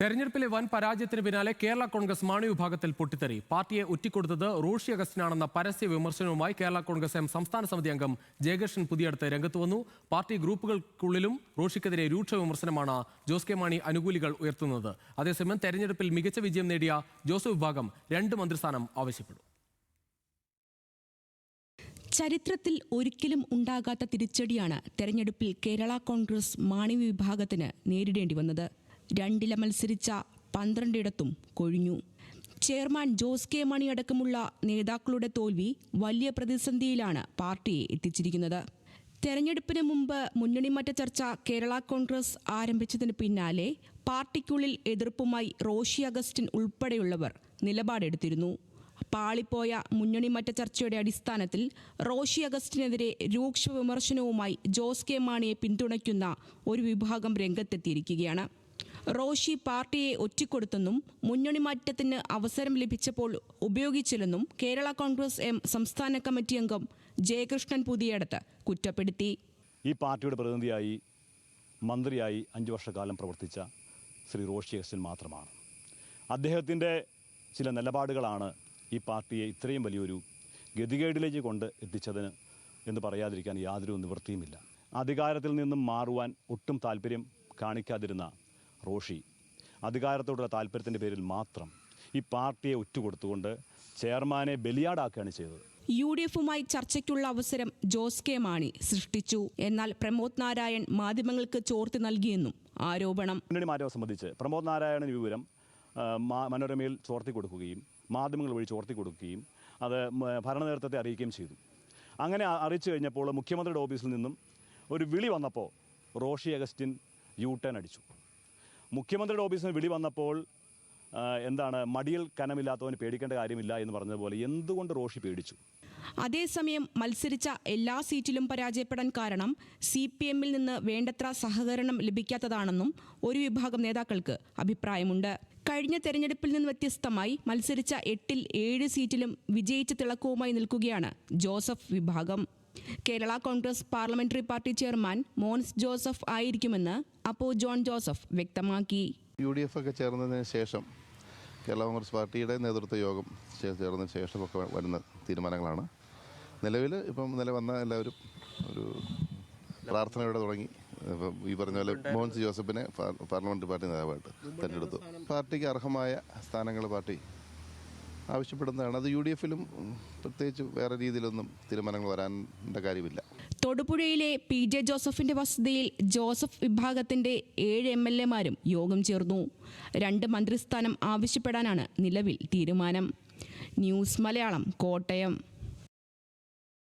തെരഞ്ഞെടുപ്പിലെ വൻ പരാജയത്തിന് പിന്നാലെ കേരള കോൺഗ്രസ് മാണി വിഭാഗത്തിൽ പൊട്ടിത്തെറി. പാർട്ടിയെ ഒറ്റിക്കൊടുത്തത് റോഷി അഗസ്റ്റിനാണെന്ന പരസ്യ വിമർശനവുമായി കേരള കോൺഗ്രസ് എം സംസ്ഥാന സമിതി അംഗം ജയകൃഷ്ണൻ പുതിയടത്ത് രംഗത്ത് വന്നു. പാർട്ടി ഗ്രൂപ്പുകൾക്കുള്ളിലും റോഷിക്കെതിരെ രൂക്ഷ വിമർശനമാണ് ജോസ് കെ മാണി അനുകൂലികൾ ഉയർത്തുന്നത്. അതേസമയം തെരഞ്ഞെടുപ്പിൽ മികച്ച വിജയം നേടിയ ജോസഫ് വിഭാഗം 2 മന്ത്രിസ്ഥാനം ആവശ്യപ്പെടും. ചരിത്രത്തിൽ ഒരിക്കലും ഉണ്ടാകാത്ത തിരിച്ചടിയാണ് തെരഞ്ഞെടുപ്പിൽ കേരള കോൺഗ്രസ് മാണി വിഭാഗത്തിന് നേരിടേണ്ടി വന്നത്. 2 മത്സരിച്ച 12 കൊഴിഞ്ഞു. ചെയർമാൻ ജോസ് കെ മാണി അടക്കമുള്ള നേതാക്കളുടെ തോൽവി വലിയ പ്രതിസന്ധിയിലാണ് പാർട്ടിയെ എത്തിച്ചിരിക്കുന്നത്. തെരഞ്ഞെടുപ്പിന് മുമ്പ് മുന്നണിമാറ്റ ചർച്ച കേരള കോൺഗ്രസ് ആരംഭിച്ചതിന് പിന്നാലെ പാർട്ടിക്കുള്ളിൽ എതിർപ്പുമായി റോഷി അഗസ്റ്റിൻ ഉൾപ്പെടെയുള്ളവർ നിലപാടെടുത്തിരുന്നു. പാളിപ്പോയ മുന്നണിമാറ്റ ചർച്ചയുടെ അടിസ്ഥാനത്തിൽ റോഷി അഗസ്റ്റിനെതിരെ രൂക്ഷ വിമർശനവുമായി ജോസ് കെ മാണിയെ പിന്തുണയ്ക്കുന്ന ഒരു വിഭാഗം രംഗത്തെത്തിയിരിക്കുകയാണ്. റോഷി പാർട്ടിയെ ഒറ്റിക്കൊടുത്തെന്നും മുന്നണി മാറ്റത്തിന് അവസരം ലഭിച്ചപ്പോൾ ഉപയോഗിച്ചില്ലെന്നും കേരള കോൺഗ്രസ് എം സംസ്ഥാന കമ്മിറ്റി അംഗം ജയകൃഷ്ണൻ പുതിയടത്ത് കുറ്റപ്പെടുത്തി. ഈ പാർട്ടിയുടെ പ്രതിനിധിയായി മന്ത്രിയായി 5 വർഷക്കാലം പ്രവർത്തിച്ച ശ്രീ റോഷി അഗസ്റ്റിൻ മാത്രമാണ്. അദ്ദേഹത്തിൻ്റെ ചില നിലപാടുകളാണ് ഈ പാർട്ടിയെ ഇത്രയും വലിയൊരു ഗതികേടിലേക്ക് കൊണ്ട് എത്തിച്ചതിന് എന്ന് പറയാതിരിക്കാൻ യാതൊരു നിവൃത്തിയുമില്ല. അധികാരത്തിൽ നിന്നും മാറുവാൻ ഒട്ടും താല്പര്യം കാണിക്കാതിരുന്ന റോഷി അധികാരത്തോടുള്ള താല്പര്യത്തിൻ്റെ പേരിൽ മാത്രം ഈ പാർട്ടിയെ ഒറ്റുകൊടുത്തുകൊണ്ട് ചെയർമാനെ ബലിയാടാക്കുകയാണ് ചെയ്തത്. UDF-ഉമായി ചർച്ചയ്ക്കുള്ള അവസരം ജോസ് കെ മാണി സൃഷ്ടിച്ചു. എന്നാൽ പ്രമോദ് നാരായൺ മാധ്യമങ്ങൾക്ക് ചോർത്തി നൽകിയെന്നും ആരോപണം. മുന്നണി മാറ്റം സംബന്ധിച്ച് പ്രമോദ് നാരായണൻ വിവരം മനോരമയിൽ ചോർത്തി കൊടുക്കുകയും മാധ്യമങ്ങൾ വഴി ചോർത്തി കൊടുക്കുകയും അത് ഭരണനേതൃത്വത്തെ അറിയിക്കുകയും ചെയ്തു. അങ്ങനെ അറിയിച്ചു കഴിഞ്ഞപ്പോൾ മുഖ്യമന്ത്രിയുടെ ഓഫീസിൽ നിന്നും ഒരു വിളി വന്നപ്പോൾ റോഷി അഗസ്റ്റിൻ U-ടേൺ അടിച്ചു. മുഖ്യമന്ത്രിയുടെ ഓഫീസിൽ നിന്ന് വിളി വന്നപ്പോൾ മടിയിൽ കനമില്ലാത്തവന് പേടിക്കേണ്ട കാര്യമില്ല എന്ന് പറഞ്ഞതുപോലെ എന്തുകൊണ്ട് റോഷി പേടിച്ചു? അതേസമയം മത്സരിച്ച എല്ലാ സീറ്റിലും പരാജയപ്പെടാൻ കാരണം CPM-ൽ നിന്ന് വേണ്ടത്ര സഹകരണം ലഭിക്കാത്തതാണെന്നും ഒരു വിഭാഗം നേതാക്കൾക്ക് അഭിപ്രായമുണ്ട്. കഴിഞ്ഞ തെരഞ്ഞെടുപ്പിൽ നിന്ന് വ്യത്യസ്തമായി മത്സരിച്ച 8-ൽ 7 സീറ്റിലും വിജയിച്ച തിളക്കവുമായി നിൽക്കുകയാണ് ജോസഫ് വിഭാഗം. Kerala Congress parliamentary party chairman Mons Joseph ആയിരിക്കുമെന്ന് അപ്പോ ജോൺ ജോസഫ് വ്യക്തമാക്കി. UDF ഒക്കെ ചേർന്നതിന് ശേഷം കേരള കോൺഗ്രസ് പാർട്ടിയുടെ നേതൃത്വ യോഗം ചേർന്നതിന് ശേഷമൊക്കെ വരുന്ന തീരുമാനങ്ങളാണ്. നിലവിൽ നില വന്ന എല്ലാവരും ഒരു പ്രാർത്ഥനയോടെ തുടങ്ങി. ഈ പറഞ്ഞ പോലെ മോൻസ് ജോസഫിനെ പാർലമെന്ററി പാർട്ടി നേതാവായിട്ട് തിരഞ്ഞെടുത്തു. പാർട്ടിക്ക് അർഹമായ സ്ഥാനങ്ങൾ പാർട്ടി ആവശ്യപ്പെടുന്നതാണ്. അത് UDF-ലും പ്രത്യേകിച്ച് വേറെ രീതിയിലൊന്നും തീരുമാനങ്ങൾ വരാനുള്ള കാര്യമില്ല. തൊടുപുഴയിലെ PJ ജോസഫിന്റെ വസതിയിൽ ജോസഫ് വിഭാഗത്തിന്റെ 7 MLA-മാരും യോഗം ചേർന്നു. 2 മന്ത്രിസ്ഥാനം ആവശ്യപ്പെടാനാണ് നിലവിൽ തീരുമാനം. ന്യൂസ് മലയാളം, കോട്ടയം.